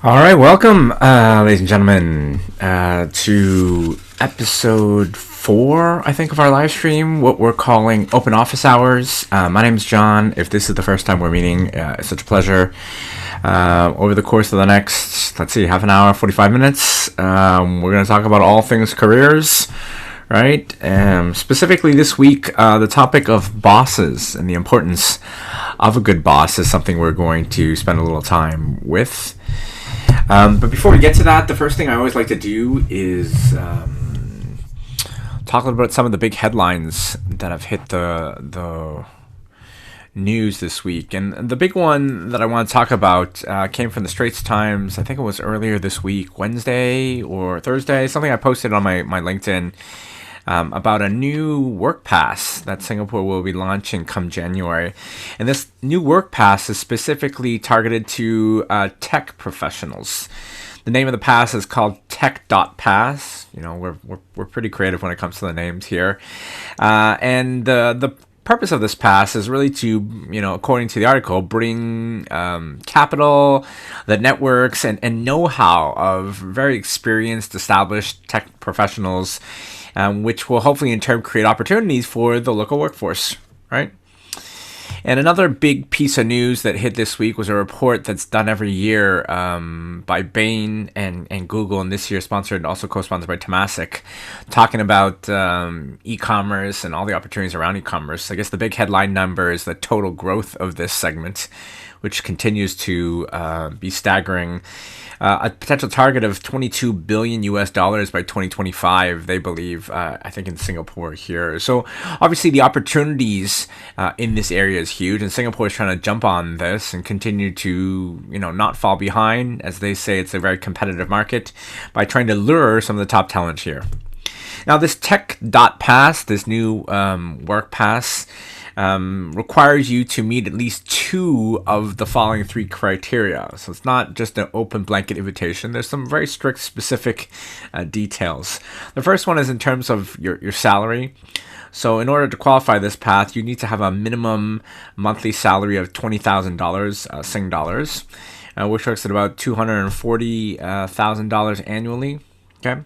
All right, welcome, ladies and gentlemen, to episode 4, I think, of our live stream, what we're calling Open Office Hours. My name is John. If this is the first time we're meeting, it's such a pleasure. Over the course of the next, half an hour, 45 minutes, we're going to talk about all things careers, right? Specifically this week, the topic of bosses and the importance of a good boss is something we're going to spend a little time with. But before we get to that, the first thing I always like to do is talk a little about some of the big headlines that have hit the news this week. And the big one that I want to talk about came from the Straits Times. I think it was earlier this week, Wednesday or Thursday, something I posted on my LinkedIn about a new work pass that Singapore will be launching come January. And this new work pass is specifically targeted to tech professionals. The name of the pass is called Tech.Pass. You know, we're pretty creative when it comes to the names here. And the purpose of this pass is really to, according to the article, bring capital, the networks, and know-how of very experienced, established tech professionals, which will hopefully in turn create opportunities for the local workforce, right? And another big piece of news that hit this week was a report that's done every year by Bain and Google, and this year also co-sponsored by Temasek, talking about e-commerce and all the opportunities around e-commerce. I guess the big headline number is the total growth of this segment, which continues to be staggering. A potential target of $22 billion by 2025, they believe, I think in Singapore here. So obviously the opportunities in this area is huge, and Singapore is trying to jump on this and continue to, not fall behind. As they say, it's a very competitive market by trying to lure some of the top talent here. Now, this Tech.Pass, this new work pass, requires you to meet at least 2 of the following 3 criteria. So it's not just an open blanket invitation. There's some very strict, specific details. The first one is in terms of your salary. So in order to qualify this path, you need to have a minimum monthly salary of $20,000 Sing dollars, which works at about $240,000 annually. Okay.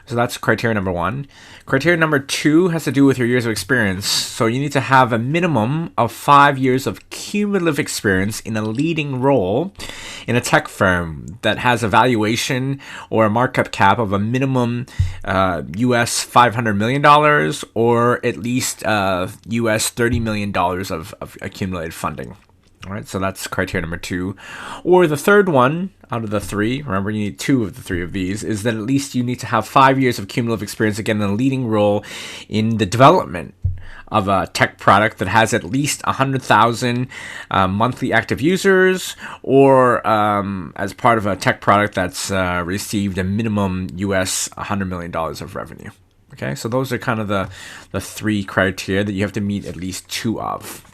So that's criteria number 1. Criteria number 2 has to do with your years of experience. So you need to have a minimum of 5 years of cumulative experience in a leading role in a tech firm that has a valuation or a markup cap of a minimum US $500 million or at least US $30 million of accumulated funding. All right, so that's criteria number 2. Or the third one out of the 3, remember you need 2 of the 3 of these, is that at least you need to have 5 years of cumulative experience, again, in a leading role in the development of a tech product that has at least 100,000 monthly active users, or as part of a tech product that's received a minimum US $100 million of revenue. Okay, so those are kind of the 3 criteria that you have to meet at least 2 of.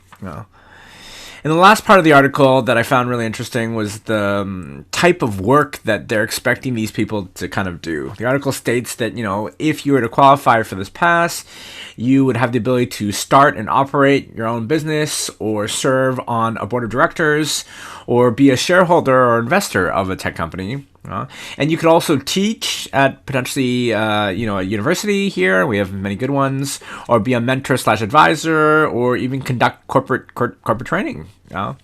And the last part of the article that I found really interesting was the type of work that they're expecting these people to kind of do. The article states that, if you were to qualify for this pass, you would have the ability to start and operate your own business, or serve on a board of directors, or be a shareholder or investor of a tech company. And you could also teach at potentially, a university here. We have many good ones, or be a mentor / advisor, or even conduct corporate training. And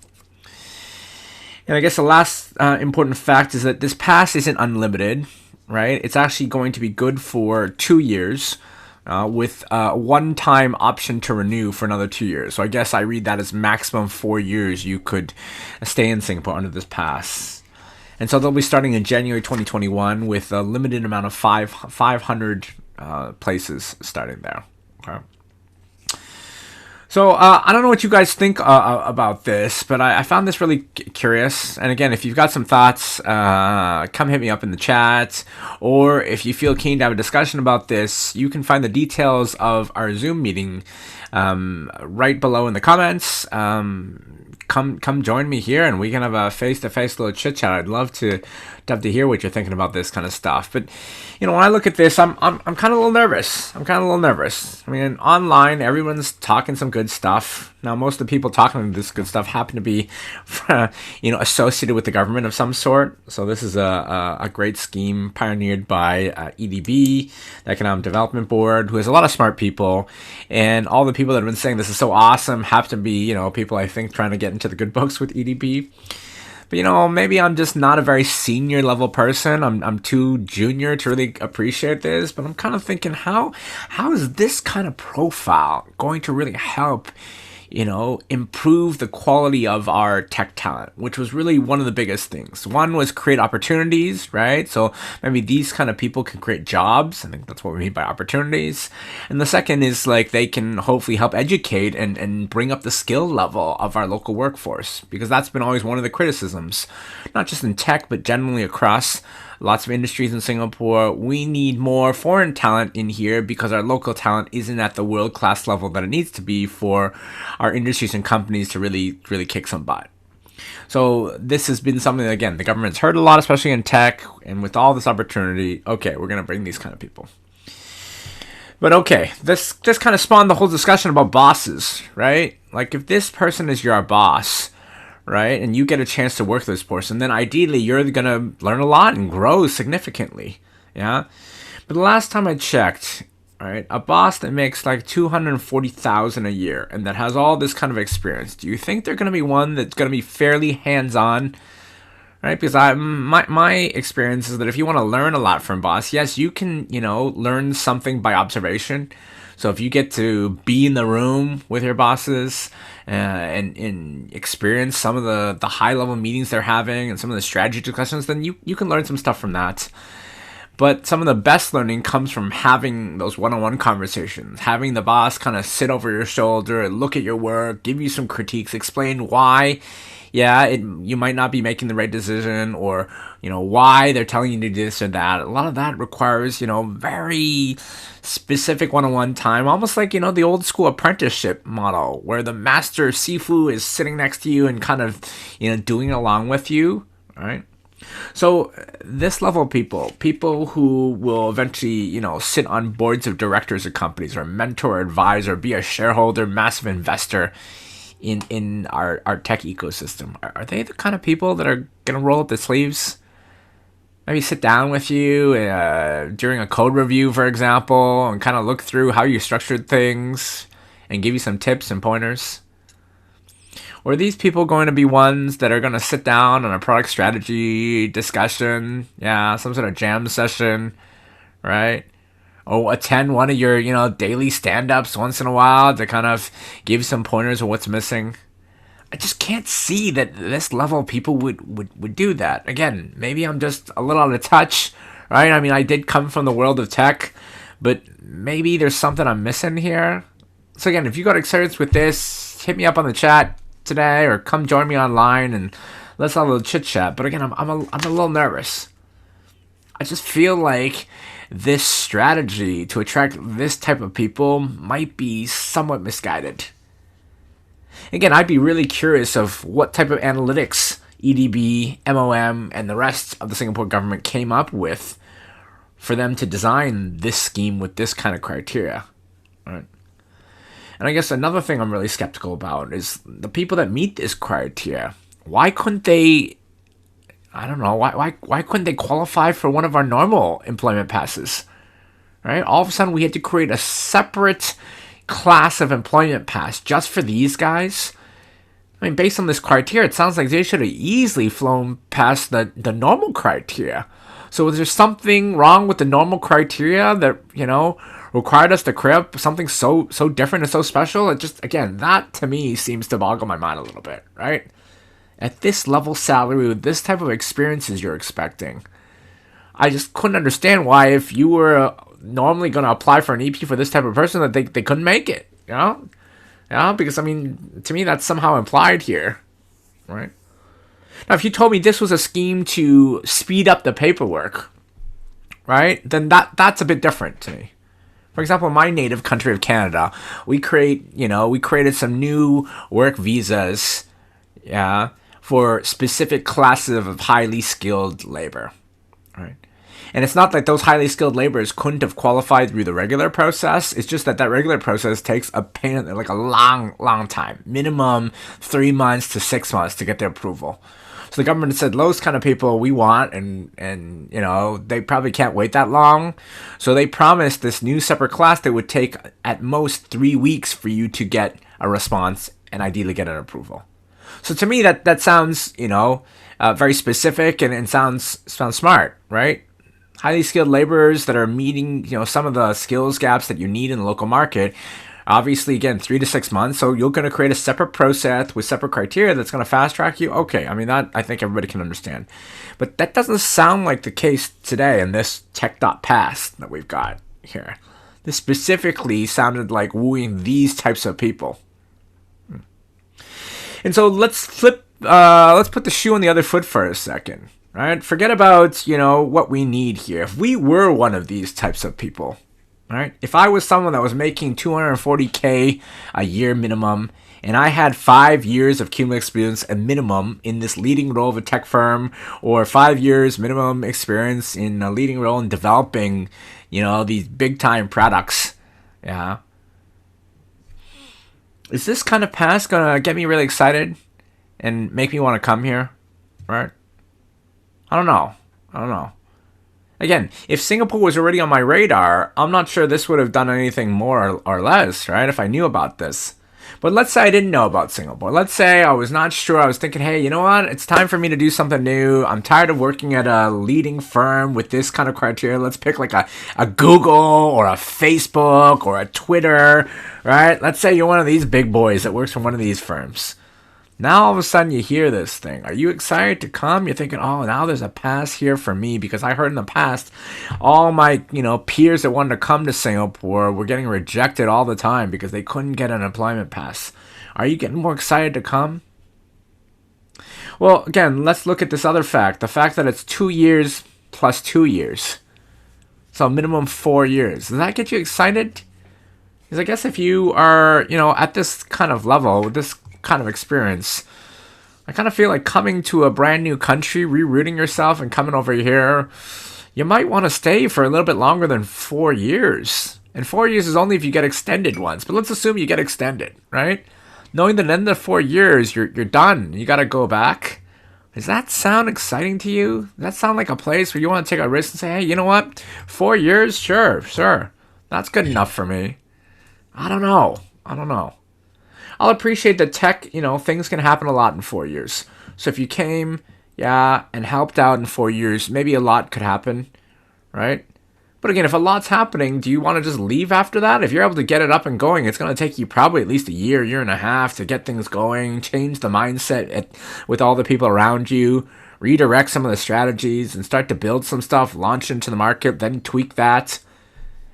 I guess the last important fact is that this pass isn't unlimited, right? It's actually going to be good for 2 years. With a one-time option to renew for another 2 years. So I guess I read that as maximum 4 years you could stay in Singapore under this pass. And so they'll be starting in January 2021 with a limited amount of 500 places starting there. Okay. So I don't know what you guys think about this, but I found this really curious. And again, if you've got some thoughts, come hit me up in the chat. Or if you feel keen to have a discussion about this, you can find the details of our Zoom meeting right below in the comments. Come join me here, and we can have a face-to-face little chit-chat. I'd love to hear what you're thinking about this kind of stuff. But when I look at this, I'm kind of a little nervous. I mean, online, everyone's talking some good good stuff. Now, most of the people talking this good stuff happen to be, associated with the government of some sort. So this is a great scheme pioneered by EDB, the Economic Development Board, who has a lot of smart people. And all the people that have been saying this is so awesome happen to be, people I think trying to get into the good books with EDB. But, maybe I'm just not a very senior level person. I'm too junior to really appreciate this. But I'm kind of thinking, how is this kind of profile going to really help, improve the quality of our tech talent, which was really one of the biggest things. One was create opportunities, right? So maybe these kind of people can create jobs. I think that's what we mean by opportunities. And the second is like they can hopefully help educate and bring up the skill level of our local workforce, because that's been always one of the criticisms, not just in tech, but generally across lots of industries in Singapore. We need more foreign talent in here because our local talent isn't at the world-class level that it needs to be for our industries and companies to really, really kick some butt. So this has been something that, again, the government's heard a lot, especially in tech, and with all this opportunity, okay, we're going to bring these kind of people. But okay, this just kind of spawned the whole discussion about bosses, right? Like if this person is your boss, right, and you get a chance to work with this person, then ideally you're going to learn a lot and grow significantly, yeah? But the last time I checked, right, a boss that makes like $240,000 a year and that has all this kind of experience, do you think they're going to be one that's going to be fairly hands-on, right? Because my experience is that if you want to learn a lot from a boss, yes, you can, learn something by observation. So if you get to be in the room with your bosses and experience some of the high-level meetings they're having and some of the strategy discussions, then you can learn some stuff from that. But some of the best learning comes from having those one-on-one conversations, having the boss kind of sit over your shoulder, look at your work, give you some critiques, explain why, you might not be making the right decision, or, why they're telling you to do this or that. A lot of that requires, very specific one-on-one time, almost like, the old school apprenticeship model where the master Sifu is sitting next to you and kind of, doing along with you, right? So this level of people who will eventually, sit on boards of directors of companies, or mentor, advisor, be a shareholder, massive investor in our tech ecosystem, are they the kind of people that are going to roll up their sleeves? Maybe sit down with you during a code review, for example, and kind of look through how you structured things and give you some tips and pointers? Or are these people going to be ones that are going to sit down on a product strategy discussion, some sort of jam session, right? Or attend one of your, daily stand-ups once in a while to kind of give some pointers of what's missing? I just can't see that this level of people would do that. Again, maybe I'm just a little out of touch, right? I mean, I did come from the world of tech, but maybe there's something I'm missing here. So again, if you got experience with this, hit me up on the chat today, or come join me online and let's have a little chit chat. But again, I'm a little nervous. I just feel like this strategy to attract this type of people might be somewhat misguided. Again, I'd be really curious of what type of analytics EDB, MOM, and the rest of the Singapore government came up with for them to design this scheme with this kind of criteria. All right. And I guess another thing I'm really skeptical about is the people that meet this criteria. Why couldn't they, why couldn't they qualify for one of our normal employment passes? Right? All of a sudden we had to create a separate class of employment pass just for these guys. I mean, based on this criteria, it sounds like they should have easily flown past the normal criteria. So is there something wrong with the normal criteria that, required us to create something so different and so special? It just, again, that to me seems to boggle my mind a little bit, right? At this level salary, with this type of experiences you're expecting, I just couldn't understand why, if you were normally going to apply for an EP for this type of person, that they couldn't make it, because, I mean, to me, that's somehow implied here, right? Now, if you told me this was a scheme to speed up the paperwork, right, then that's a bit different to me. For example, in my native country of Canada, we created some new work visas, for specific classes of highly skilled labor, right? And it's not that those highly skilled laborers couldn't have qualified through the regular process. It's just that regular process takes a long time, minimum 3 months to 6 months to get the approval. So the government said, those kind of people we want, and they probably can't wait that long. So they promised this new separate class that would take at most 3 weeks for you to get a response and ideally get an approval. So to me, that sounds, very specific and sounds smart, right? Highly skilled laborers that are meeting, some of the skills gaps that you need in the local market. Obviously, again, 3 to 6 months. So you're going to create a separate process with separate criteria that's going to fast track you. Okay, I mean, that I think everybody can understand. But that doesn't sound like the case today in this tech.pass that we've got here. This specifically sounded like wooing these types of people. And so let's put the shoe on the other foot for a second, right? Forget about, what we need here. If we were one of these types of people, right? If I was someone that was making $240K a year minimum, and I had 5 years of cumulative experience a minimum in this leading role of a tech firm, or 5 years minimum experience in a leading role in developing, these big time products, yeah. Is this kind of pass gonna get me really excited and make me want to come here, right? I don't know. Again, if Singapore was already on my radar, I'm not sure this would have done anything more or less, right, if I knew about this. But let's say I didn't know about Singapore. Let's say I was not sure. I was thinking, hey, you know what? It's time for me to do something new. I'm tired of working at a leading firm with this kind of criteria. Let's pick like a Google or a Facebook or a Twitter, right? Let's say you're one of these big boys that works for one of these firms. Now all of a sudden you hear this thing. Are you excited to come? You're thinking, oh, now there's a pass here for me, because I heard in the past all my, peers that wanted to come to Singapore were getting rejected all the time because they couldn't get an employment pass. Are you getting more excited to come? Well, again, let's look at this other fact. The fact that it's 2 years plus 2 years. So minimum 4 years. Does that get you excited? Because I guess if you are, at this kind of level, this kind of experience, I kind of feel like coming to a brand new country, rerouting yourself and coming over here, you might want to stay for a little bit longer than 4 years. And 4 years is only if you get extended once, but let's assume you get extended, right? Knowing that in the 4 years, you're done, you got to go back. Does that sound exciting to you? Does that sound like a place where you want to take a risk and say, hey, you know what? 4 years? Sure. That's good enough for me. I don't know. I'll appreciate that tech, things can happen a lot in 4 years. So if you came, and helped out in 4 years, maybe a lot could happen, right? But again, if a lot's happening, do you want to just leave after that? If you're able to get it up and going, it's going to take you probably at least a year and a half to get things going, change the mindset with all the people around you, redirect some of the strategies, and start to build some stuff, launch into the market, then tweak that.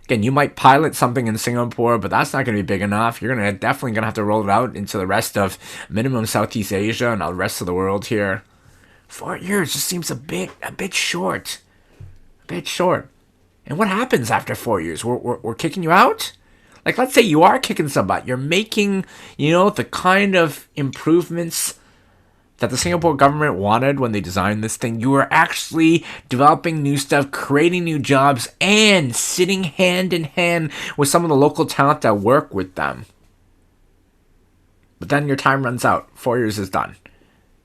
Again, you might pilot something in Singapore, but that's not going to be big enough. You're definitely going to have to roll it out into the rest of minimum Southeast Asia and the rest of the world here. 4 years just seems a bit short. And what happens after 4 years? We're kicking you out? Like, let's say you are kicking some butt. You're making, the kind of improvements that the Singapore government wanted when they designed this thing. You were actually developing new stuff, creating new jobs, and sitting hand in hand with some of the local talent that work with them. But then your time runs out. 4 years is done,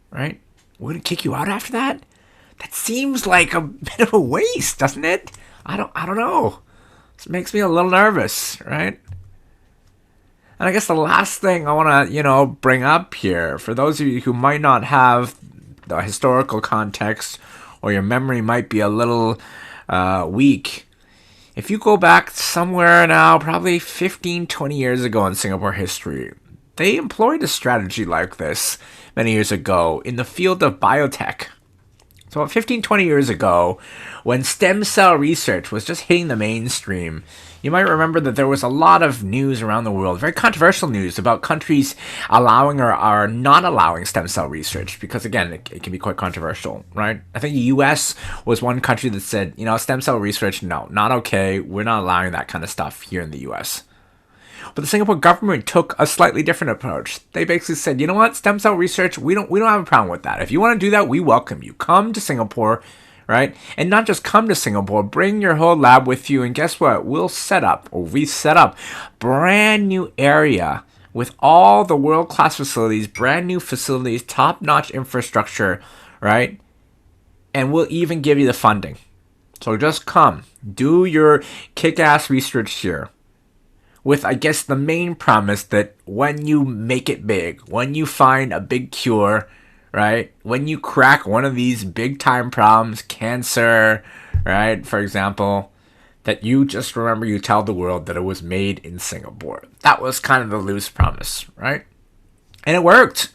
right? We're going to kick you out after that? That seems like a bit of a waste, doesn't it? I don't know. This makes me a little nervous, right? And I guess the last thing I want to, bring up here, for those of you who might not have the historical context, or your memory might be a little weak, if you go back somewhere now, probably 15, 20 years ago in Singapore history, they employed a strategy like this many years ago in the field of biotech. So about 15, 20 years ago, when stem cell research was just hitting the mainstream, you might remember that there was a lot of news around the world, very controversial news about countries allowing or not allowing stem cell research, because again, it can be quite controversial, right? I think the US was one country that said, stem cell research, no, not okay. We're not allowing that kind of stuff here in the US. But the Singapore government took a slightly different approach. They basically said, you know what, stem cell research, we don't have a problem with that. If you want to do that, we welcome you. Come to Singapore, right? And not just come to Singapore, bring your whole lab with you. And guess what? We set up brand new area with all the world-class facilities, brand new facilities, top-notch infrastructure, right? And we'll even give you the funding. So just come, do your kick-ass research here. With, I guess, the main promise that when you make it big, when you find a big cure, right? When you crack one of these big-time problems, cancer, right, for example, that you just remember you tell the world that it was made in Singapore. That was kind of the loose promise, right? And it worked.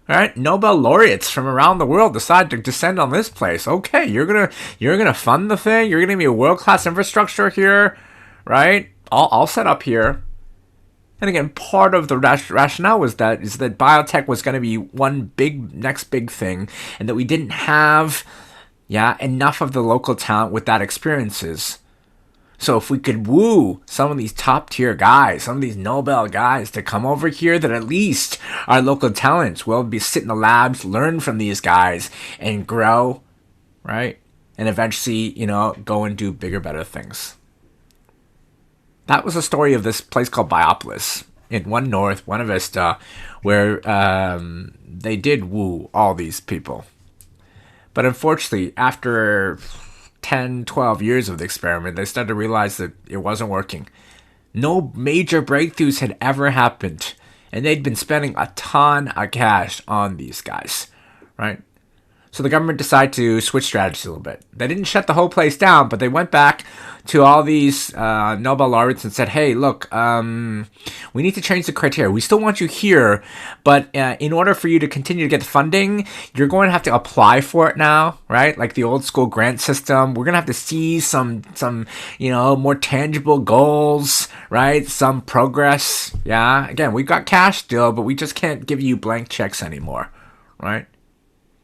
Right? Nobel laureates from around the world decide to descend on this place. Okay, you're gonna fund the thing. You're gonna be a world-class infrastructure here, right? All set up here. And again, part of the rationale is that biotech was going to be one next big thing, and that we didn't have, enough of the local talent with that experiences. So if we could woo some of these top tier guys, some of these Nobel guys to come over here, that at least our local talents will be sit in the labs, learn from these guys, and grow, right? And eventually, go and do bigger, better things. That was the story of this place called Biopolis in One North, Buena Vista, where they did woo all these people. But unfortunately, after 10, 12 years of the experiment, they started to realize that it wasn't working. No major breakthroughs had ever happened, and they'd been spending a ton of cash on these guys, right? So the government decided to switch strategies a little bit. They didn't shut the whole place down, but they went back to all these Nobel laureates and said, hey, look, we need to change the criteria. We still want you here, but in order for you to continue to get the funding, you're going to have to apply for it now, right? Like the old school grant system. We're going to have to see some more tangible goals, right? Some progress. Yeah, again, we've got cash still, but we just can't give you blank checks anymore, right?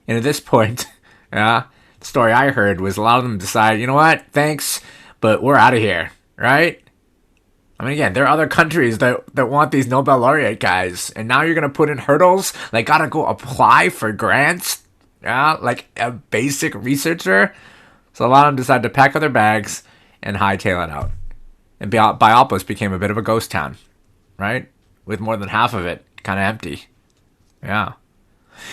And at this point, the story I heard was a lot of them decided, you know what, thanks, but we're out of here, right? I mean, again, there are other countries that want these Nobel laureate guys, and now you're going to put in hurdles, like gotta go apply for grants, like a basic researcher. So a lot of them decided to pack up their bags and hightail it out. And Biopolis became a bit of a ghost town, right? With more than half of it kind of empty. Yeah.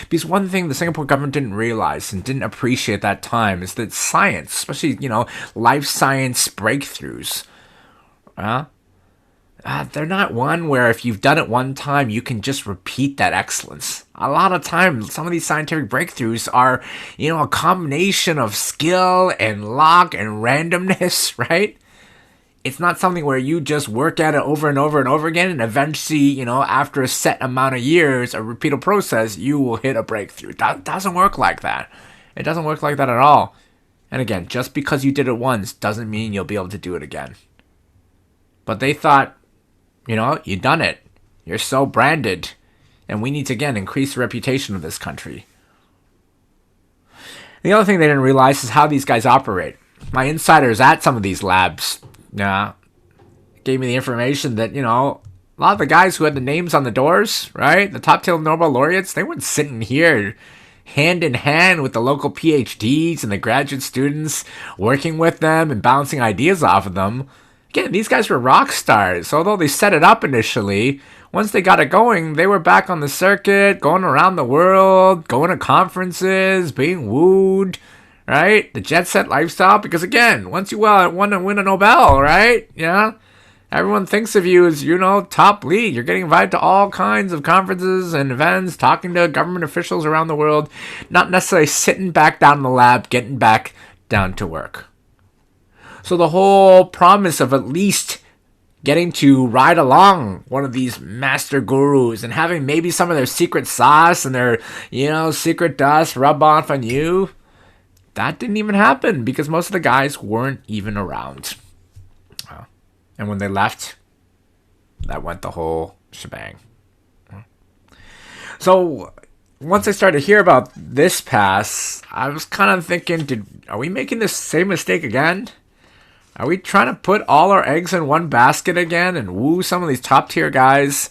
Because one thing the Singapore government didn't realize and didn't appreciate at that time is that science, especially, life science breakthroughs, they're not one where if you've done it one time, you can just repeat that excellence. A lot of times, some of these scientific breakthroughs are, a combination of skill and luck and randomness, right? It's not something where you just work at it over and over and over again, and eventually, after a set amount of years, a repeatable process, you will hit a breakthrough. That doesn't work like that. It doesn't work like that at all. And again, just because you did it once doesn't mean you'll be able to do it again. But they thought, you've done it. You're so branded. And we need to, again, increase the reputation of this country. The other thing they didn't realize is how these guys operate. My insiders at some of these labs, gave me the information that, a lot of the guys who had the names on the doors, right? The top tier Nobel laureates, they weren't sitting here hand in hand with the local PhDs and the graduate students, working with them and bouncing ideas off of them. Again, these guys were rock stars. Although they set it up initially, once they got it going, they were back on the circuit, going around the world, going to conferences, being wooed, right? The jet set lifestyle, because again, once you want to win a Nobel, right? Yeah. Everyone thinks of you as, top league. You're getting invited to all kinds of conferences and events, talking to government officials around the world, not necessarily sitting back down in the lab, getting back down to work. So the whole promise of at least getting to ride along one of these master gurus and having maybe some of their secret sauce and their, secret dust rub off on you, that didn't even happen because most of the guys weren't even around. And when they left, that went the whole shebang. So once I started to hear about this pass, I was kind of thinking, are we making this same mistake again? Are we trying to put all our eggs in one basket again and woo some of these top tier guys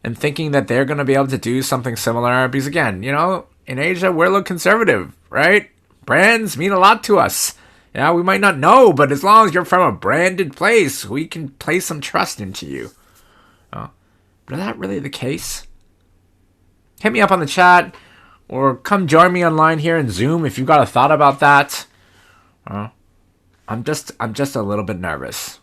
and thinking that they're going to be able to do something similar? Because again, in Asia, we're a little conservative, right? Brands mean a lot to us. Yeah, we might not know, but as long as you're from a branded place, we can place some trust into you. But is that really the case? Hit me up on the chat, or come join me online here in Zoom if you've got a thought about that. I'm just a little bit nervous.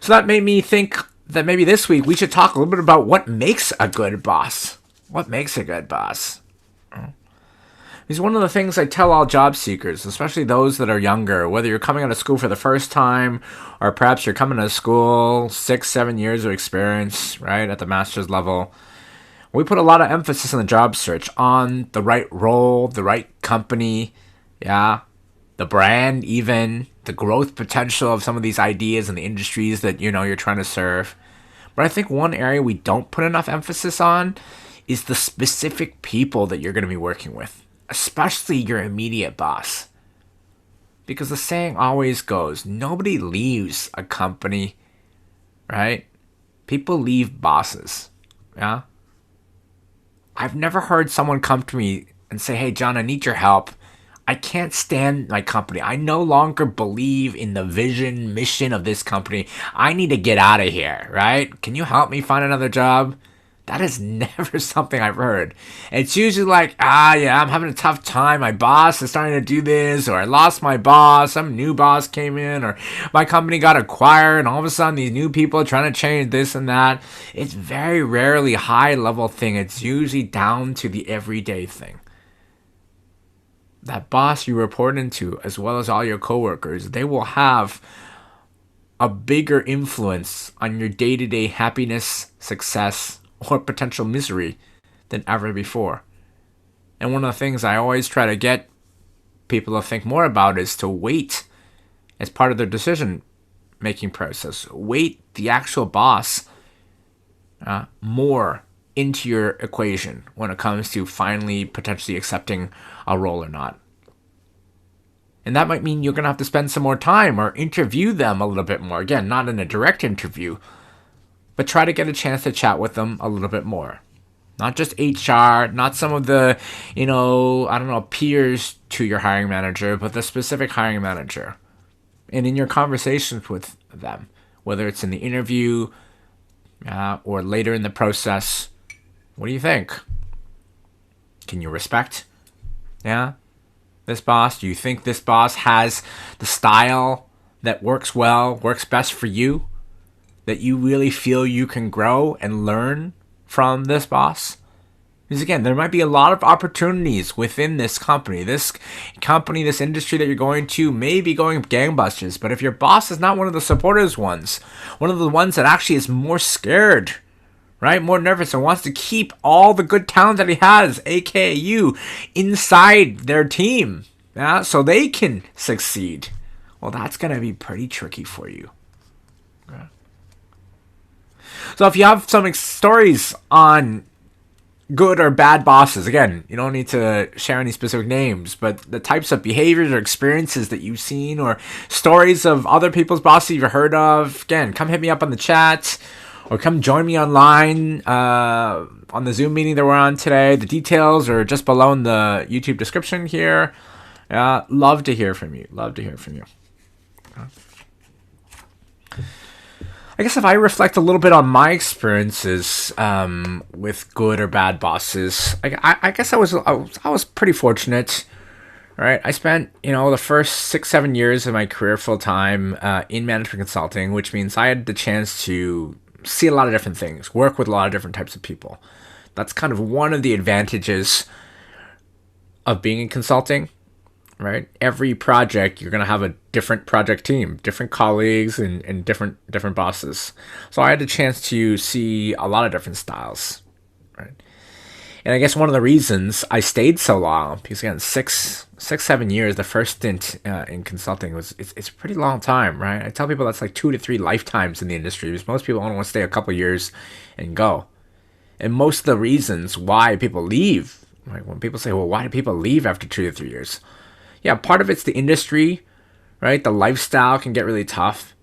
So that made me think that maybe this week we should talk a little bit about what makes a good boss. What makes a good boss? It's one of the things I tell all job seekers, especially those that are younger, whether you're coming out of school for the first time, or perhaps you're coming to school, 6-7 years of experience, right, at the master's level. We put a lot of emphasis in the job search on the right role, the right company, the brand even, the growth potential of some of these ideas and the industries that you're trying to serve. But I think one area we don't put enough emphasis on is the specific people that you're going to be working with, especially your immediate boss. Because the saying always goes, nobody leaves a company, right? People leave bosses, yeah? I've never heard someone come to me and say, hey, John, I need your help. I can't stand my company. I no longer believe in the vision, mission of this company. I need to get out of here, right? Can you help me find another job? That is never something I've heard. It's usually like, I'm having a tough time. My boss is starting to do this, or I lost my boss. Some new boss came in, or my company got acquired, and all of a sudden these new people are trying to change this and that. It's very rarely a high-level thing. It's usually down to the everyday thing. That boss you report into, as well as all your coworkers, they will have a bigger influence on your day-to-day happiness, success, or potential misery than ever before. And one of the things I always try to get people to think more about is to weight, as part of their decision-making process, weight the actual boss more into your equation when it comes to finally potentially accepting a role or not. And that might mean you're going to have to spend some more time or interview them a little bit more. Again, not in a direct interview, but try to get a chance to chat with them a little bit more. Not just HR, not some of the, peers to your hiring manager, but the specific hiring manager. And in your conversations with them, whether it's in the interview or later in the process, what do you think? Can you respect this boss? Do you think this boss has the style that works well, works best for you? That you really feel you can grow and learn from this boss? Because again, there might be a lot of opportunities within this company. This industry that you're going to may be going gangbusters. But if your boss is not one of the supportive ones, one of the ones that actually is more scared, right, more nervous, and wants to keep all the good talent that he has, aka you, inside their team, so they can succeed, well, that's going to be pretty tricky for you. Okay. So if you have some stories on good or bad bosses, again, you don't need to share any specific names, but the types of behaviors or experiences that you've seen, or stories of other people's bosses you've heard of, again, come hit me up on the chat, or come join me online on the Zoom meeting that we're on today. The details are just below in the YouTube description here. Love to hear from you. I guess if I reflect a little bit on my experiences with good or bad bosses, I guess I was pretty fortunate. Right, I spent the first 6-7 years of my career full time in management consulting, which means I had the chance to see a lot of different things, work with a lot of different types of people. That's kind of one of the advantages of being in consulting. Right? Every project, you're going to have a different project team, different colleagues, and different bosses. So I had a chance to see a lot of different styles. Right? And I guess one of the reasons I stayed so long, because again, 6-7 years, the first stint in consulting it's a pretty long time, right? I tell people that's like 2 to 3 lifetimes in the industry, because most people only want to stay a couple years and go. And most of the reasons why people leave, right? When people say, well, why do people leave after 2 to 3 years? Yeah, part of it's the industry, right? The lifestyle can get really tough.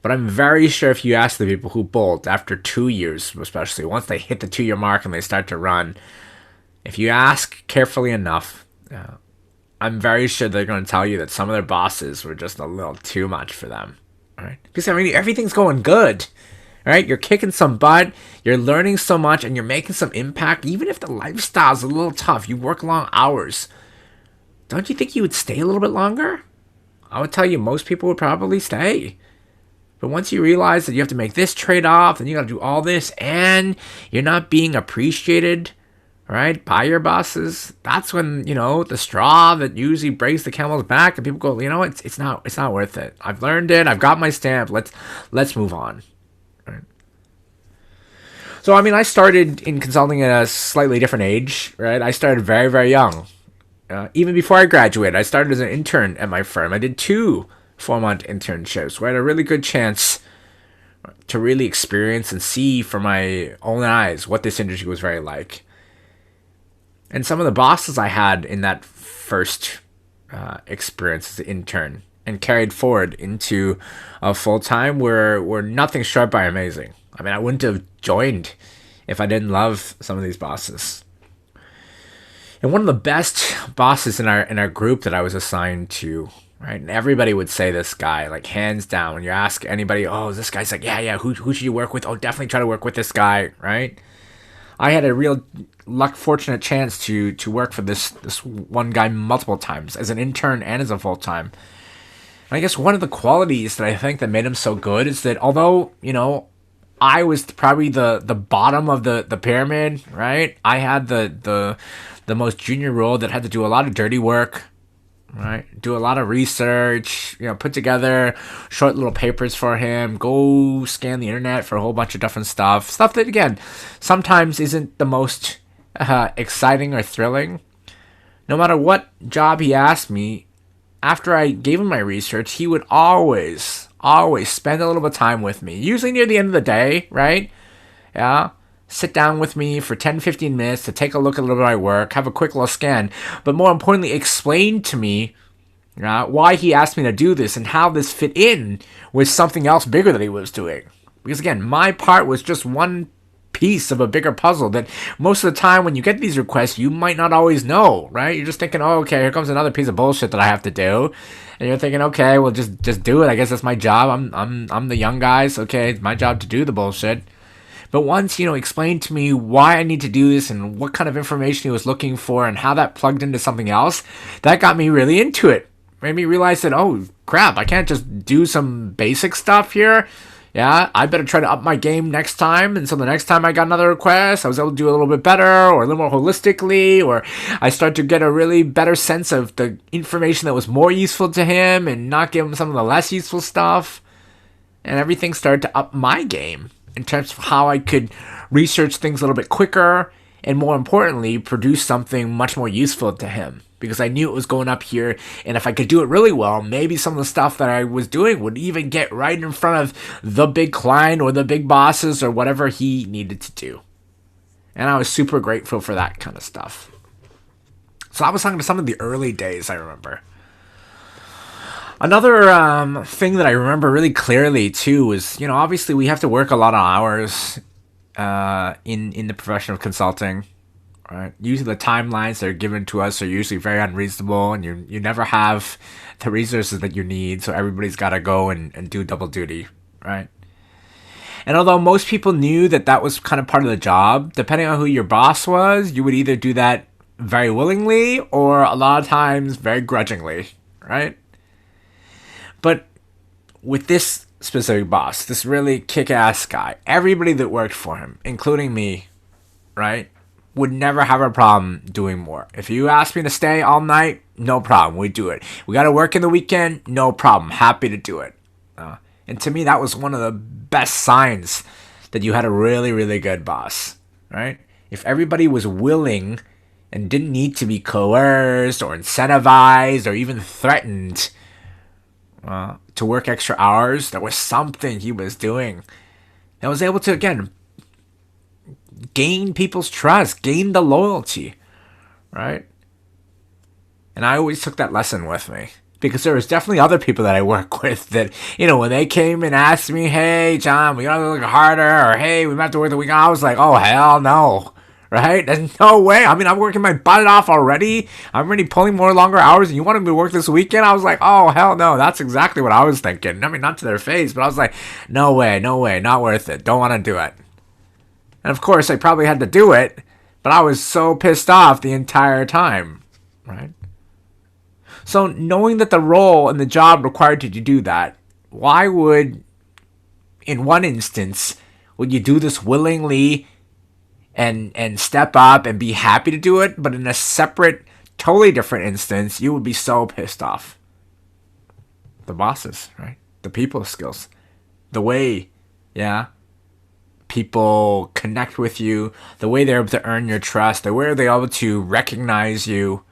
But I'm very sure if you ask the people who bolt after 2 years, especially once they hit the 2-year mark and they start to run, if you ask carefully enough, I'm very sure they're going to tell you that some of their bosses were just a little too much for them. Right? Because I mean, everything's going good. Right? You're kicking some butt, you're learning so much, and you're making some impact. Even if the lifestyle's a little tough, you work long hours. Don't you think you would stay a little bit longer? I would tell you most people would probably stay. But once you realize that you have to make this trade-off, and you got to do all this, and you're not being appreciated, right, by your bosses, that's when, the straw that usually breaks the camel's back, and people go, it's not worth it. I've learned it. I've got my stamp. Let's move on. Right. So, I mean, I started in consulting at a slightly different age, right? I started very, very young. Even before I graduated, I started as an intern at my firm. I did 2 4-month internships where I had a really good chance to really experience and see from my own eyes what this industry was very like. And some of the bosses I had in that first experience as an intern and carried forward into a full-time were nothing short by amazing. I mean, I wouldn't have joined if I didn't love some of these bosses. And one of the best bosses in our group that I was assigned to, right? And everybody would say this guy, like hands down. When you ask anybody, oh, this guy's like, yeah, who should you work with? Oh, definitely try to work with this guy, right? I had a real fortunate chance to work for this one guy multiple times as an intern and as a full-time. And I guess one of the qualities that I think that made him so good is that although, I was probably the bottom of the pyramid, right? I had the most junior role that had to do a lot of dirty work, right? Do a lot of research, put together short little papers for him, go scan the internet for a whole bunch of different stuff that, again, sometimes isn't the most exciting or thrilling. No matter what job he asked me, after I gave him my research, he would always spend a little bit of time with me, usually near the end of the day, right? Yeah. Sit down with me for 10-15 minutes to take a look at a little bit of my work, have a quick little scan, but more importantly, explain to me why he asked me to do this and how this fit in with something else bigger that he was doing. Because again, my part was just one piece of a bigger puzzle that most of the time when you get these requests, you might not always know, right? You're just thinking, oh, okay, here comes another piece of bullshit that I have to do. And you're thinking, okay, well, just do it. I guess that's my job. I'm the young guy, so okay, it's my job to do the bullshit. But once, explained to me why I need to do this and what kind of information he was looking for and how that plugged into something else, that got me really into it. Made me realize that, oh, crap, I can't just do some basic stuff here. Yeah, I better try to up my game next time. And so the next time I got another request, I was able to do a little bit better or a little more holistically, or I start to get a really better sense of the information that was more useful to him and not give him some of the less useful stuff. And everything started to up my game in terms of how I could research things a little bit quicker and, more importantly, produce something much more useful to him. Because I knew it was going up here, and if I could do it really well, maybe some of the stuff that I was doing would even get right in front of the big client or the big bosses or whatever he needed to do. And I was super grateful for that kind of stuff. So I was talking to some of the early days, I remember. Another thing that I remember really clearly, too, is, obviously we have to work a lot of hours in the profession of consulting. Right. Usually the timelines that are given to us are usually very unreasonable, and you never have the resources that you need, so everybody's got to go and do double duty, right? And although most people knew that was kind of part of the job, depending on who your boss was, you would either do that very willingly or a lot of times very grudgingly, right? But with this specific boss, this really kick-ass guy, everybody that worked for him, including me, right, would never have a problem doing more. If you asked me to stay all night, no problem, we do it. We got to work in the weekend, no problem, happy to do it. And to me, that was one of the best signs that you had a really, really good boss, right? If everybody was willing and didn't need to be coerced or incentivized or even threatened to work extra hours, there was something he was doing that was able to, again, gain people's trust, gain the loyalty, right? And I always took that lesson with me, because there was definitely other people that I work with that, when they came and asked me, hey, John, we gotta look harder, or hey, we might have to work the weekend, I was like, oh, hell no, right? There's no way. I mean, I'm working my butt off already. I'm already pulling more longer hours, and you wanted me to work this weekend? I was like, oh, hell no. That's exactly what I was thinking. I mean, not to their face, but I was like, no way, not worth it. Don't want to do it. And of course, I probably had to do it, but I was so pissed off the entire time, right? So knowing that the role and the job required you to do that, why would, in one instance, would you do this willingly and step up and be happy to do it, but in a separate, totally different instance, you would be so pissed off? The bosses, right? The people skills. The way, people connect with you, the way they're able to earn your trust, the way they're able to recognize you,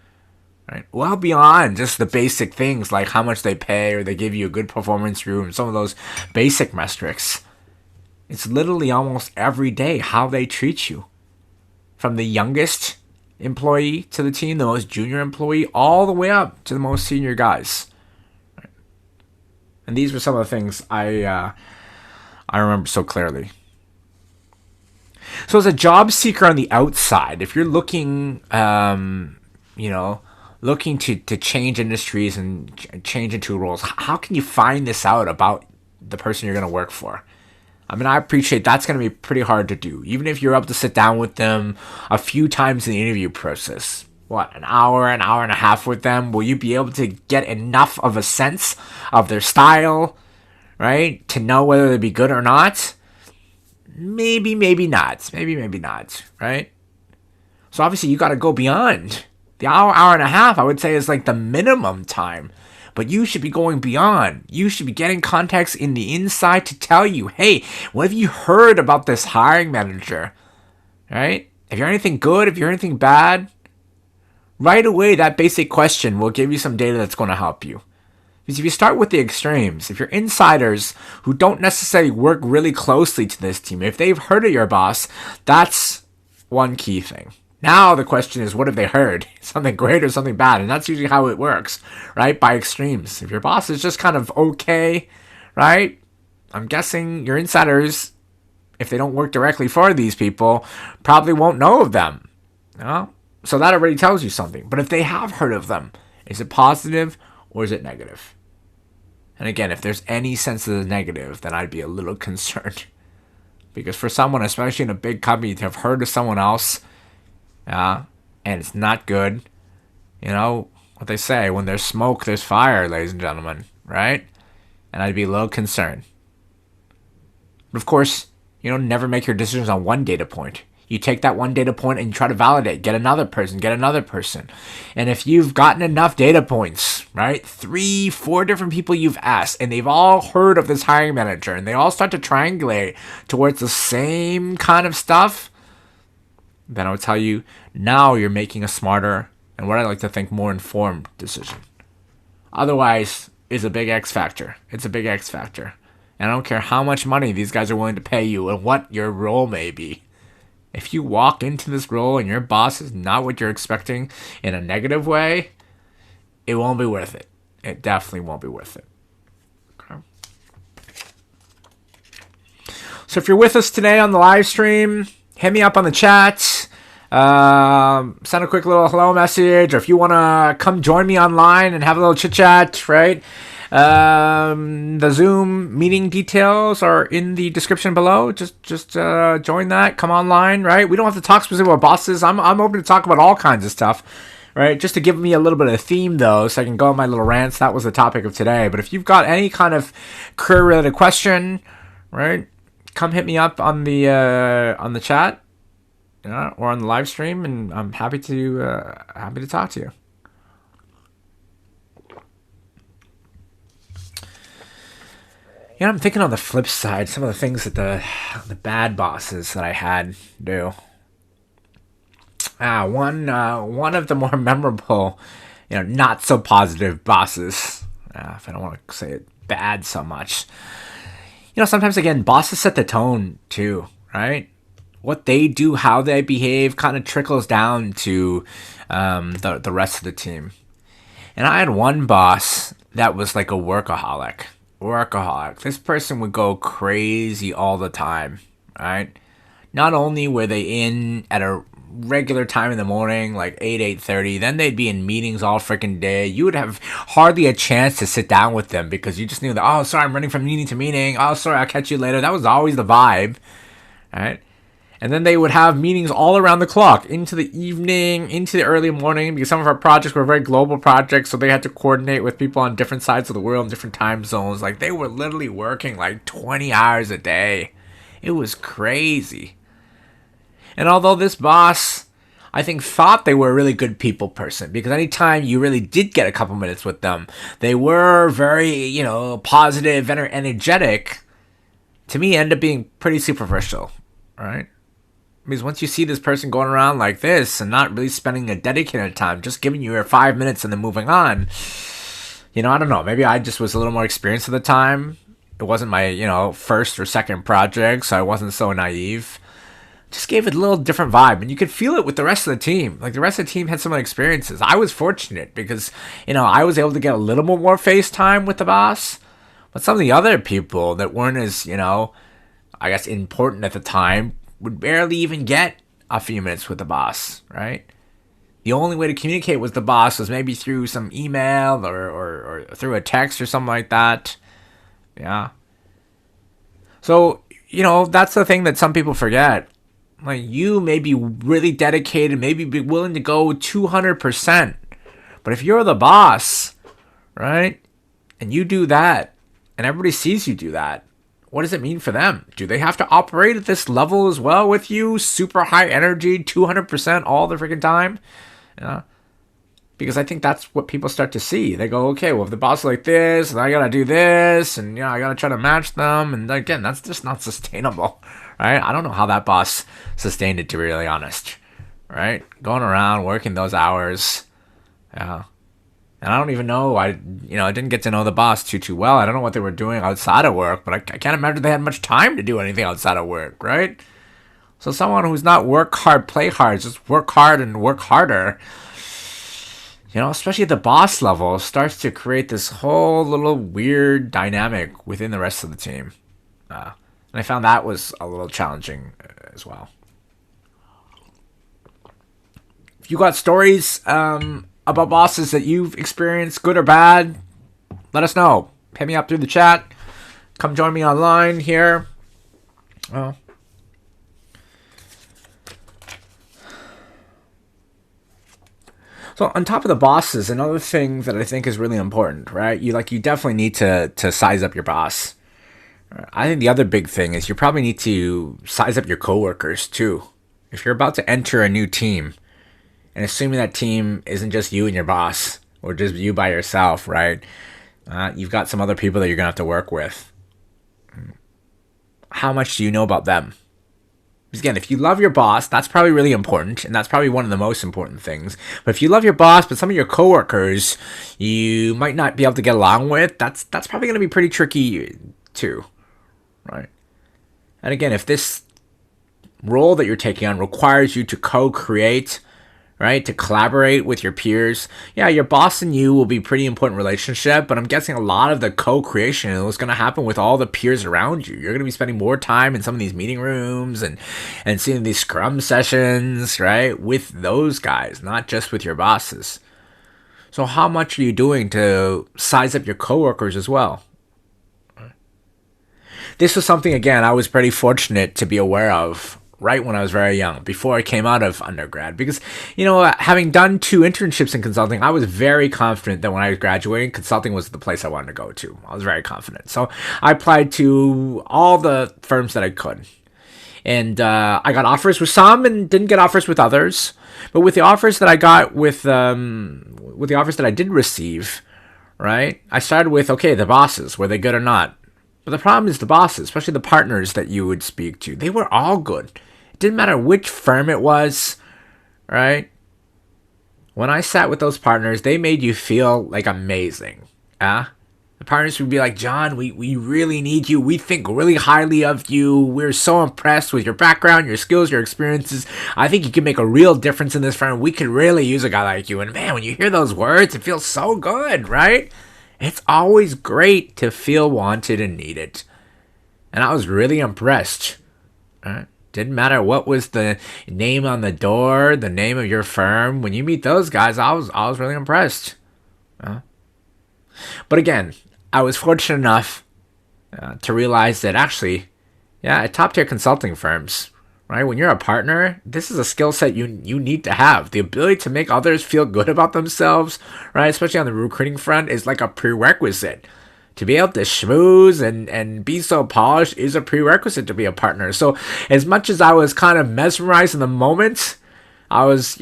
right? Well beyond just the basic things like how much they pay or they give you a good performance review and some of those basic metrics. It's literally almost every day how they treat you. From the youngest employee to the team, the most junior employee, all the way up to the most senior guys. Right? And these were some of the things I remember so clearly. So as a job seeker on the outside, if you're looking, looking to change industries and change into roles, how can you find this out about the person you're going to work for? I mean, I appreciate that's going to be pretty hard to do. Even if you're able to sit down with them a few times in the interview process. An hour and a half with them? Will you be able to get enough of a sense of their style, right? To know whether they'd be good or not? Maybe not. Maybe not, right? So obviously you got to go beyond. The hour and a half, I would say, is like the minimum time. But you should be going beyond. You should be getting context in the inside to tell you, hey, what have you heard about this hiring manager? Right? If you're anything good, if you're anything bad, right away that basic question will give you some data that's going to help you. Because if you start with the extremes, if you're insiders who don't necessarily work really closely to this team, if they've heard of your boss, that's one key thing. Now the question is, what have they heard? Something great or something bad? And that's usually how it works, right? By extremes. If your boss is just kind of okay, right? I'm guessing your insiders, if they don't work directly for these people, probably won't know of them. So that already tells you something. But if they have heard of them, is it positive or is it negative? And again, if there's any sense of the negative, then I'd be a little concerned. Because for someone, especially in a big company, to have heard of someone else, and it's not good, what they say, when there's smoke, there's fire, ladies and gentlemen, right? And I'd be a little concerned. But of course, never make your decisions on one data point. You take that one data point and you try to validate, get another person. And if you've gotten enough data points, right, 3, 4 different people you've asked, and they've all heard of this hiring manager, and they all start to triangulate towards the same kind of stuff, then I would tell you, now you're making a smarter, and what I like to think, more informed decision. Otherwise, it's a big X factor. It's a big X factor. And I don't care how much money these guys are willing to pay you and what your role may be. If you walk into this role and your boss is not what you're expecting in a negative way, it won't be worth it. It definitely won't be worth it. Okay. So if you're with us today on the live stream, hit me up on the chat. Send a quick little hello message. Or if you want to come join me online and have a little chit chat, right? The Zoom meeting details are in the description below. Just join that. Come online, right? We don't have to talk specifically about bosses. I'm open to talk about all kinds of stuff, right? Just to give me a little bit of theme, though, so I can go on my little rants. That was the topic of today. But if you've got any kind of career-related question, right, come hit me up on the chat, or on the live stream, and I'm happy to talk to you. I'm thinking on the flip side, some of the things that the bad bosses that I had do. One of the more memorable, not so positive bosses, if I don't want to say it bad so much. Sometimes, again, bosses set the tone too, right? What they do, how they behave, kind of trickles down to the rest of the team. And I had one boss that was like a workaholic. This person would go crazy all the time, right? Not only were they in at a regular time in the morning, like 8:30. Then they'd be in meetings all freaking day. You would have hardly a chance to sit down with them because you just knew that, oh, sorry, I'm running from meeting to meeting. Oh, sorry, I'll catch you later. That was always the vibe, right? And then they would have meetings all around the clock, into the evening, into the early morning, because some of our projects were very global projects, so they had to coordinate with people on different sides of the world, in different time zones. Like, they were literally working like 20 hours a day. It was crazy. And although this boss, I think, thought they were a really good people person, because anytime you really did get a couple minutes with them, they were very, positive and energetic, to me, ended up being pretty superficial, right? Because once you see this person going around like this and not really spending a dedicated time, just giving you your 5 minutes and then moving on, I don't know. Maybe I just was a little more experienced at the time. It wasn't my, first or second project, so I wasn't so naive. Just gave it a little different vibe. And you could feel it with the rest of the team. Like, the rest of the team had similar experiences. I was fortunate because, I was able to get a little more face time with the boss. But some of the other people that weren't as, I guess, important at the time would barely even get a few minutes with the boss, right? The only way to communicate with the boss was maybe through some email or through a text or something like that. Yeah. So, that's the thing that some people forget. Like, you may be really dedicated, maybe be willing to go 200%. But if you're the boss, right, and you do that, and everybody sees you do that, what does it mean for them? Do they have to operate at this level as well with you? Super high energy, 200% all the freaking time? Yeah. Because I think that's what people start to see. They go, okay, well, if the boss is like this, and I gotta do this, and I gotta try to match them. And again, that's just not sustainable, right? I don't know how that boss sustained it, to be really honest, right? Going around, working those hours. Yeah. And I don't even know, I didn't get to know the boss too well. I don't know what they were doing outside of work, but I can't imagine they had much time to do anything outside of work, right? So someone who's not work hard, play hard, just work hard and work harder, especially at the boss level, starts to create this whole little weird dynamic within the rest of the team. And I found that was a little challenging as well. If you got stories, about bosses that you've experienced, good or bad, let us know. Hit me up through the chat. Come join me online here. So on top of the bosses, another thing that I think is really important, right? You definitely need to size up your boss. I think the other big thing is you probably need to size up your coworkers too. If you're about to enter a new team, and assuming that team isn't just you and your boss, or just you by yourself, right? You've got some other people that you're going to have to work with. How much do you know about them? Because again, if you love your boss, that's probably really important, and that's probably one of the most important things. But if you love your boss, but some of your coworkers you might not be able to get along with, that's probably going to be pretty tricky too, right? And again, if this role that you're taking on requires you to co-create, right, to collaborate with your peers, yeah, your boss and you will be a pretty important relationship, but I'm guessing a lot of the co-creation is going to happen with all the peers around you. You're going to be spending more time in some of these meeting rooms and seeing these scrum sessions, right, with those guys, not just with your bosses. So how much are you doing to size up your coworkers as well? This was something, again, I was pretty fortunate to be aware of right when I was very young, before I came out of undergrad. Because, having done 2 internships in consulting, I was very confident that when I was graduating, consulting was the place I wanted to go to. I was very confident. So I applied to all the firms that I could. And I got offers with some and didn't get offers with others. But with the offers that I got, with the offers that I did receive, right, I started with, okay, the bosses, were they good or not? But the problem is the bosses, especially the partners that you would speak to, they were all good. It didn't matter which firm it was, right? When I sat with those partners, they made you feel like amazing. The partners would be like, John, we really need you. We think really highly of you. We're so impressed with your background, your skills, your experiences. I think you can make a real difference in this firm. We could really use a guy like you. And man, when you hear those words, it feels so good, right? It's always great to feel wanted and needed. And I was really impressed. Right? Didn't matter what was the name on the door, the name of your firm. When you meet those guys, I was really impressed. But again, I was fortunate enough to realize that actually, yeah, at top tier consulting firms, right? When you're a partner, this is a skill set you need to have. The ability to make others feel good about themselves, right? Especially on the recruiting front, is like a prerequisite. To be able to schmooze and be so polished is a prerequisite to be a partner. So as much as I was kind of mesmerized in the moment, I was,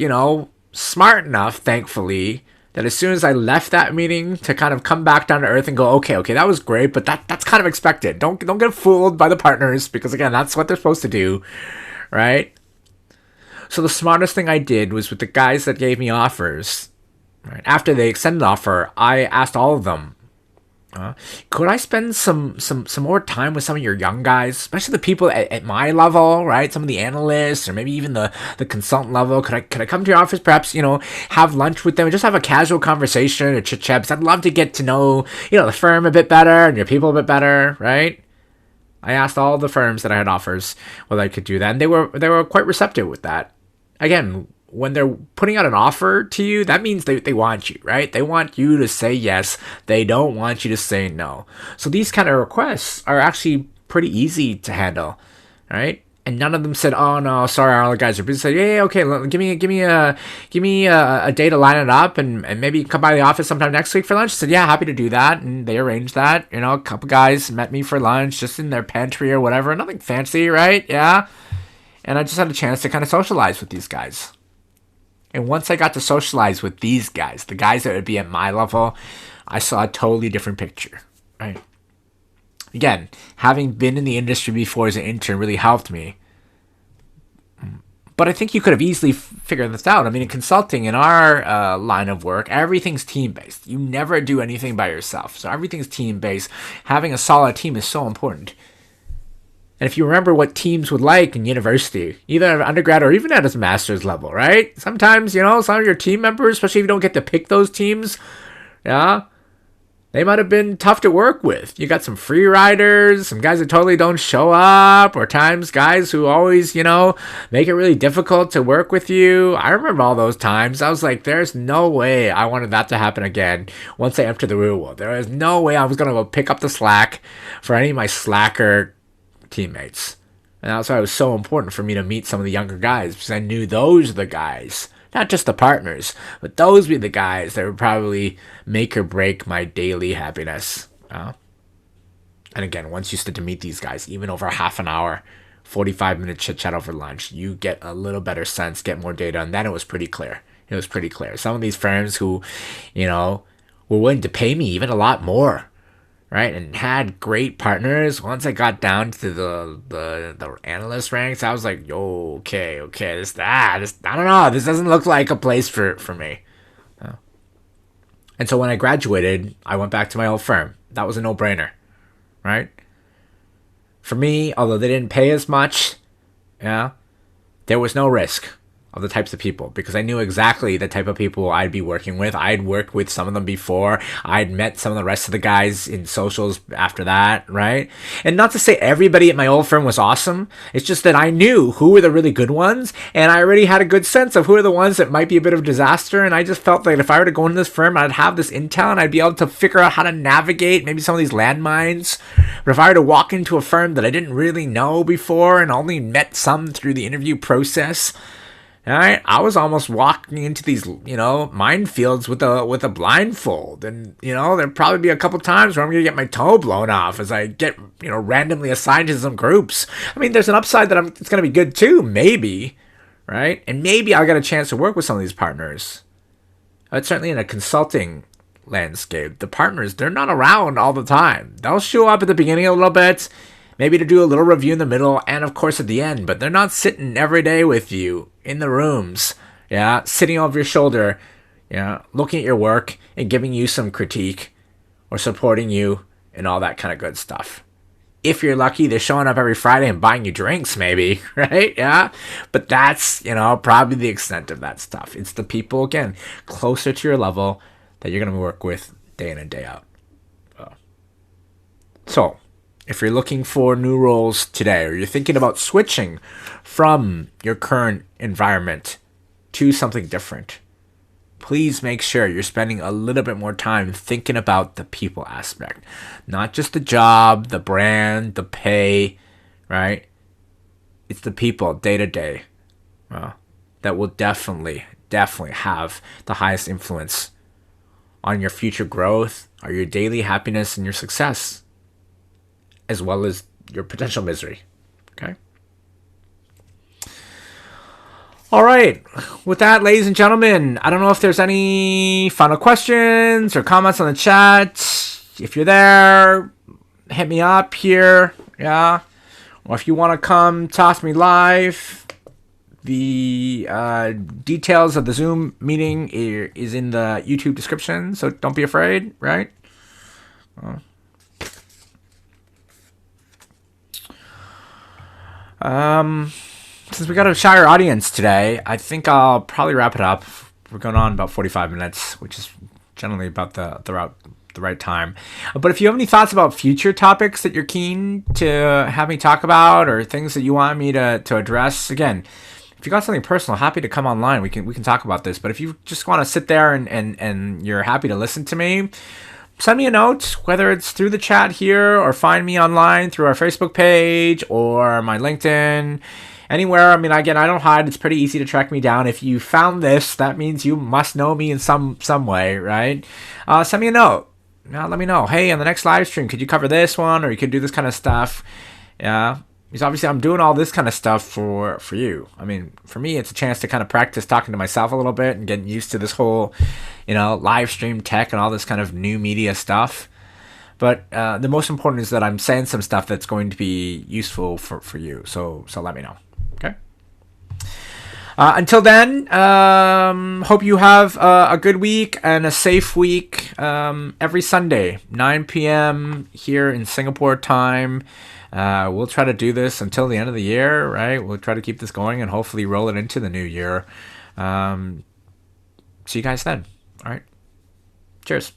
smart enough, thankfully, that as soon as I left that meeting to kind of come back down to earth and go, okay, that was great, but that's kind of expected. Don't get fooled by the partners, because again, that's what they're supposed to do, right? So the smartest thing I did was with the guys that gave me offers, right? After they extended the offer, I asked all of them, could I spend some more time with some of your young guys, especially the people at my level, right? Some of the analysts, or maybe even the consultant level. Could I come to your office, perhaps, have lunch with them and just have a casual conversation or chit chat? Because I'd love to get to know, the firm a bit better and your people a bit better, right? I asked all the firms that I had offers whether I could do that, and they were quite receptive with that. Again, when they're putting out an offer to you, that means they want you, right? They want you to say yes. They don't want you to say no. So these kind of requests are actually pretty easy to handle, right? And none of them said, "Oh no, sorry, our other guys are busy." Said, "Yeah, okay, give me a day to line it up, and maybe come by the office sometime next week for lunch." I said, "Yeah, happy to do that," and they arranged that. A couple guys met me for lunch, just in their pantry or whatever, nothing fancy, right? Yeah, and I just had a chance to kind of socialize with these guys. And once I got to socialize with these guys, the guys that would be at my level, I saw a totally different picture, right? Again, having been in the industry before as an intern really helped me. But I think you could have easily figured this out. I mean, in consulting, in our line of work, everything's team-based. You never do anything by yourself. So everything's team-based. Having a solid team is so important. And if you remember what teams would like in university, either at undergrad or even at a master's level, right? Sometimes, some of your team members, especially if you don't get to pick those teams, yeah, they might have been tough to work with. You got some free riders, some guys that totally don't show up, or times guys who always, make it really difficult to work with you. I remember all those times. I was like, there's no way I wanted that to happen again once I entered the real world. There is no way I was going to go pick up the slack for any of my slacker teammates. And that's why it was so important for me to meet some of the younger guys, because I knew those are the guys, not just the partners, but those would be the guys that would probably make or break my daily happiness. And again, once you start to meet these guys, even over half an hour, 45-minute chit chat over lunch, you get a little better sense, get more data, and then it was pretty clear. Some of these firms who, were willing to pay me even a lot more, right, and had great partners. Once I got down to the analyst ranks, I was like, yo, okay, this, I don't know, this doesn't look like a place for me. And so when I graduated, I went back to my old firm. That was a no-brainer, right? For me, although they didn't pay as much, there was no risk of the types of people, because I knew exactly the type of people I'd be working with. I'd worked with some of them before. I'd met some of the rest of the guys in socials after that, right? And not to say everybody at my old firm was awesome. It's just that I knew who were the really good ones, and I already had a good sense of who are the ones that might be a bit of a disaster. And I just felt like if I were to go into this firm, I'd have this intel and I'd be able to figure out how to navigate maybe some of these landmines. But if I were to walk into a firm that I didn't really know before and only met some through the interview process, all right, I was almost walking into these, minefields with a blindfold, and there'd probably be a couple times where I'm gonna get my toe blown off as I get, randomly assigned to some groups. I mean, there's an upside that it's gonna be good too, maybe, right? And maybe I'll get a chance to work with some of these partners. But certainly in a consulting landscape, the partners, they're not around all the time. They'll show up at the beginning a little bit, maybe to do a little review in the middle, and of course at the end, but they're not sitting every day with you in the rooms, sitting over your shoulder, looking at your work and giving you some critique or supporting you and all that kind of good stuff. If you're lucky, they're showing up every Friday and buying you drinks, maybe, right? Yeah, but that's, probably the extent of that stuff. It's the people, again, closer to your level that you're going to work with day in and day out. So, if you're looking for new roles today, or you're thinking about switching from your current environment to something different, please make sure you're spending a little bit more time thinking about the people aspect. Not just the job, the brand, the pay, right? It's the people day to day that will definitely have the highest influence on your future growth, or your daily happiness and your success, as well as your potential misery. Okay? All right. With that, ladies and gentlemen, I don't know if there's any final questions or comments on the chat. If you're there, hit me up here. Yeah. Or if you want to come talk to me live, the details of the Zoom meeting is in the YouTube description, so don't be afraid, right? Since we got a shyer audience today, I think I'll probably wrap it up. We're going on about 45 minutes, which is generally about the right time. But if you have any thoughts about future topics that you're keen to have me talk about, or things that you want me to address, again, if you got something personal, happy to come online. We can talk about this. But if you just want to sit there and you're happy to listen to me, send me a note, whether it's through the chat here or find me online through our Facebook page or my LinkedIn, anywhere. I mean, again, I don't hide. It's pretty easy to track me down. If you found this, that means you must know me in some way, right? Send me a note. Now let me know. Hey, on the next live stream, could you cover this one, or you could do this kind of stuff? Yeah. Because obviously I'm doing all this kind of stuff for you. I mean, for me, it's a chance to kind of practice talking to myself a little bit and getting used to this whole, live stream tech and all this kind of new media stuff. But the most important is that I'm saying some stuff that's going to be useful for you. So let me know. Okay. Until then, hope you have a good week and a safe week. Every Sunday, 9 p.m. here in Singapore time. We'll try to do this until the end of the year, right? We'll try to keep this going and hopefully roll it into the new year. See you guys then. All right. Cheers.